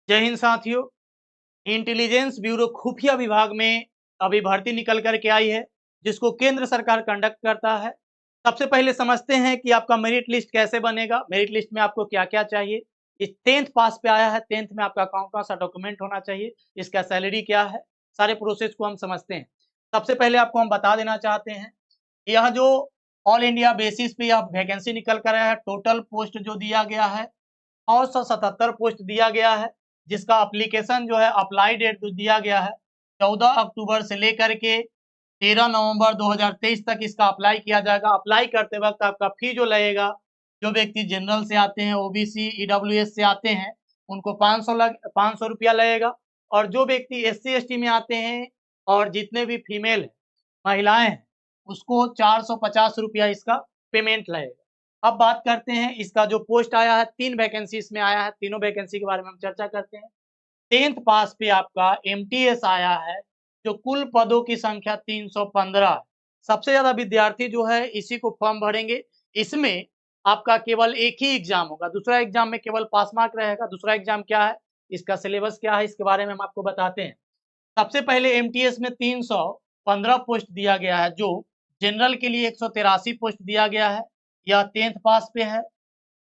जय हिंद साथियों। Intelligence bureau खुफिया विभाग में अभी भर्ती निकल कर के आई है, जिसको केंद्र सरकार कंडक्ट करता है। सबसे पहले समझते हैं कि आपका मेरिट लिस्ट कैसे बनेगा। मेरिट लिस्ट में आपको क्या क्या चाहिए। इस 10th पास पे आया है, 10th में आपका कौन कौन सा डॉक्यूमेंट होना चाहिए, इसका सैलरी क्या है, सारे प्रोसेस को हम समझते हैं। सबसे पहले आपको हम बता देना चाहते हैं, यह जो ऑल इंडिया बेसिस पे यह वैकेंसी निकल कर आया है, टोटल पोस्ट जो दिया गया है 977 पोस्ट दिया गया है, जिसका एप्लीकेशन जो है अप्लाई डेट जो दिया गया है 14 अक्टूबर से लेकर के 13 नवंबर 2023 तक इसका अप्लाई किया जाएगा। अप्लाई करते वक्त आपका फी जो लगेगा, जो व्यक्ति जनरल से आते हैं, ओबीसी, ईडब्ल्यूएस से आते हैं, उनको 500 रुपया लगेगा। और जो व्यक्ति एससी एसटी में आते हैं और जितने भी फीमेल महिलाएं हैं, उसको 450 रुपया इसका पेमेंट लगेगा। अब बात करते हैं इसका जो पोस्ट आया है, 3 वैकेंसी इसमें आया है, तीनों वैकेंसी के बारे में हम चर्चा करते हैं। 10th पास पे आपका एमटीएस आया है, जो कुल पदों की संख्या 315 है। सबसे ज्यादा विद्यार्थी जो है इसी को फॉर्म भरेंगे। इसमें आपका केवल एक ही एग्जाम होगा, दूसरा एग्जाम में केवल पास मार्क रहेगा। दूसरा एग्जाम क्या है, इसका सिलेबस क्या है, इसके बारे में हम आपको बताते हैं। सबसे पहले एमटीएस में 315 पोस्ट दिया गया है, जो जनरल के लिए 183 पोस्ट दिया गया है, यह 10th पास पे है।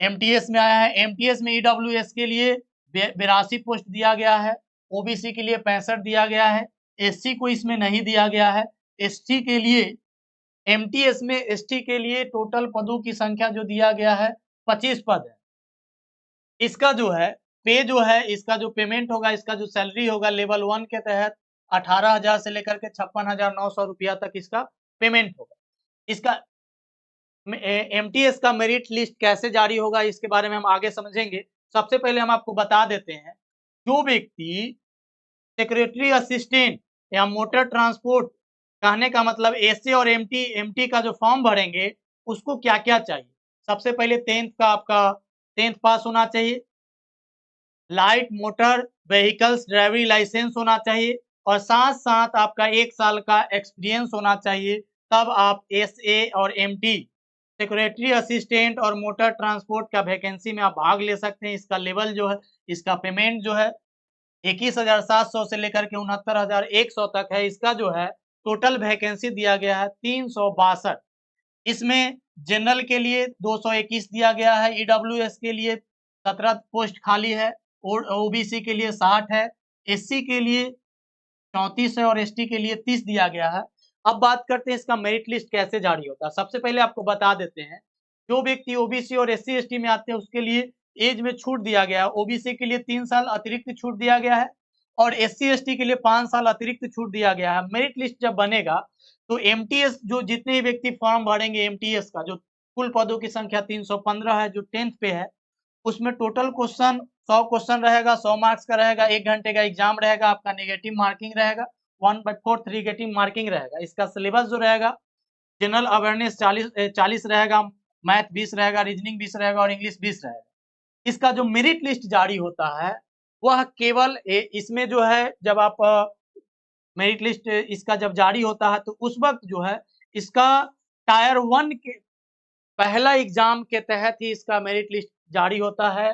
एमटीएस में आया है, एमटीएस में ईडब्ल्यूएस के लिए 82 पोस्ट दिया गया है, ओबीसी के लिए 65 दिया गया है, एससी को इसमें नहीं दिया गया है। एसटी के लिए एमटीएस में एसटी के लिए टोटल पदों की संख्या जो दिया गया है 25 पद है। इसका जो है पे जो है, इसका जो पेमेंट होगा, इसका जो सैलरी होगा लेवल 1 के तहत 18,000 से लेकर के 56,900 रुपया तक इसका पेमेंट होगा। इसका एमटीएस का मेरिट लिस्ट कैसे जारी होगा, इसके बारे में हम आगे समझेंगे। सबसे पहले हम आपको बता देते हैं, जो व्यक्ति सेक्रेटरी असिस्टेंट या मोटर ट्रांसपोर्ट, कहने का मतलब एससी और एमटी का जो फॉर्म भरेंगे, उसको क्या क्या चाहिए। सबसे पहले 10th का आपका 10th पास होना चाहिए, light motor vehicles driving licence होना चाहिए, और साथ साथ आपका 1 साल का एक्सपीरियंस होना चाहिए। तब आप एसए और एमटी सेक्रेटरी असिस्टेंट और मोटर ट्रांसपोर्ट का वैकेंसी में आप भाग ले सकते हैं। इसका लेवल जो है, इसका पेमेंट जो है 21,700 से लेकर के 69,100 तक है। इसका जो है टोटल वैकेंसी दिया गया है 362। इसमें जनरल के लिए 221 दिया गया है, ईडब्ल्यूएस के लिए 17 पोस्ट खाली है, और ओबीसी के लिए 60 है, एससी के लिए 34 है और एसटी के लिए 30 दिया गया है। अब बात करते हैं इसका मेरिट लिस्ट कैसे जारी होता है। सबसे पहले आपको बता देते हैं, जो व्यक्ति ओबीसी और एससी एसटी में आते हैं उसके लिए एज में छूट दिया गया है। ओबीसी के लिए 3 साल अतिरिक्त छूट दिया गया है, और एससी एसटी के लिए 5 साल अतिरिक्त छूट दिया गया है। मेरिट लिस्ट जब बनेगा तो एमटीएस जो जितने व्यक्ति फॉर्म भरेंगे, एमटीएस का जो कुल पदों की संख्या 315 है, जो 10th पे है, उसमें टोटल क्वेश्चन 100 क्वेश्चन रहेगा, 100 मार्क्स का रहेगा, 1 घंटे का एग्जाम रहेगा, आपका नेगेटिव मार्किंग रहेगा, 1/4 नेगेटिव मार्किंग रहेगा। इसका सिलेबस जो रहेगा, जनरल अवेयरनेस 40 रहेगा, मैथ 20 रहेगा, रीजनिंग 20 रहेगा और इंग्लिश 20 रहेगा। इसका जो मेरिट लिस्ट जारी होता है, वह केवल इसमें जो है, जब आप मेरिट लिस्ट इसका जब जारी होता है तो उस वक्त जो है, इसका टायर 1 के पहला एग्जाम के तहत ही इसका मेरिट लिस्ट जारी होता है।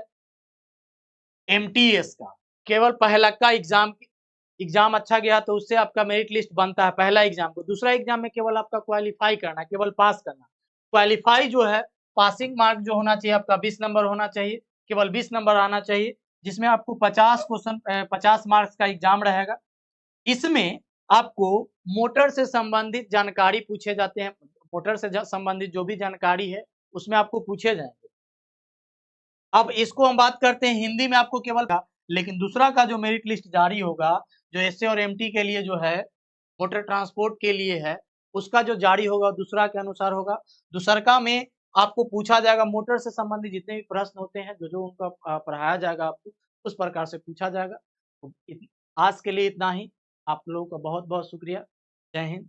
एमटीएस का केवल पहला का एग्जाम अच्छा गया तो उससे आपका मेरिट लिस्ट बनता है पहला एग्जाम को। दूसरा एग्जाम में केवल आपका क्वालिफाई करना, केवल पास करना। क्वालिफाई जो है, पासिंग मार्क जो होना चाहिए आपका 20 नंबर होना चाहिए, केवल 20 नंबर आना चाहिए, जिसमें आपको 50 क्वेश्चन 50 मार्क्स का एग्जाम रहेगा। इसमें आपको मोटर से संबंधित जानकारी पूछे जाते हैं, मोटर से संबंधित जो भी जानकारी है उसमें आपको पूछे जाएंगे। अब इसको हम बात करते हैं हिंदी में, आपको केवल, लेकिन दूसरा का जो मेरिट लिस्ट जारी होगा, जो एसए और एमटी के लिए जो है, मोटर ट्रांसपोर्ट के लिए है, उसका जो जारी होगा दूसरा के अनुसार होगा। दूसरका में आपको पूछा जाएगा मोटर से संबंधित जितने भी प्रश्न होते हैं, जो उनका पढ़ाया जाएगा आपको, उस प्रकार से पूछा जाएगा। तो आज के लिए इतना ही। आप लोगों का बहुत बहुत शुक्रिया। जय हिंद।